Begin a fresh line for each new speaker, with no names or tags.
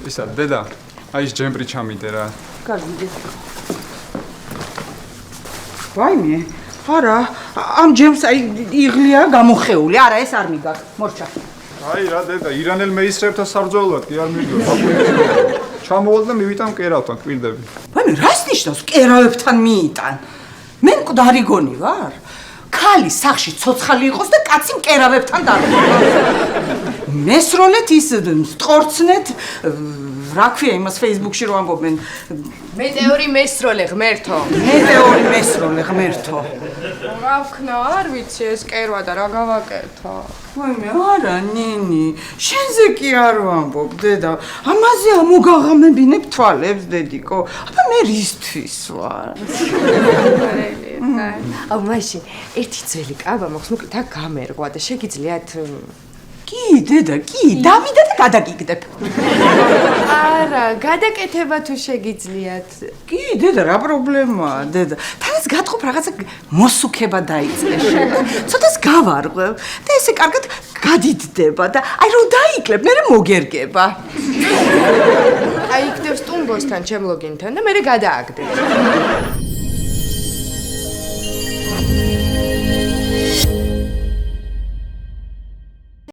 ისა, დედა, აი ეს ჯემპრი ჩამიდე რა.
კარგი. ვაიმე, არა, ამ ჯემს აი იღლია გამოხეული, არა ეს არ მიგახ, მორჩა.
აი რა დედა, ირანელ მეისრებთან საბრძოლოდ კი არ მიგდო. ჩამოვალ და მივიტან კერავთან კვირდები.
ვაიმე, რას ნიშნავს კერავებთან მიიტან? მე მკვდარი გონი ვარ? ქალი სახში ცოცხალი იყოს და კაცი მკერავებთან დარჩება. მესროლეთ ის სტყორცნეთ რა ქვია იმას Facebook-ში რო ამბობენ
მეტეორი მესროლე ღმერთო.
მეტეორი მესროლე ღმერთო.
რა ვქნა, არ ვიცი ეს კერვა და რა გავაკეთო.
ვაიმე, არა ნინი, შენზე კი არ ვამბობ დედა. ამაზე ამოგაღამებინებ თვალებს დედიკო. აბა მე რისთვის ვარ?
აუ მაშინ ერთი ძველი კაბა მაქვს, მოკლედ აქ გამერღვა და შეგიძლიათ
კი დედა, კი, დავიდე და გადაგიგდებ.
არა, გადაკეთება თუ შეგიძლიათ.
კი დედა, რა პრობლემაა დედა? თანაც გატყობ რაღაცა მოსუქება დაიწყე შენ. ცოტას გავარღვევ და ესე კარგად გადიდდება და აი რომ დაიკლებ, მე მოგერგება.
აი იქნებ სტუმბოსთან, ჩემ ლოგინთან და მე გადააგდებ.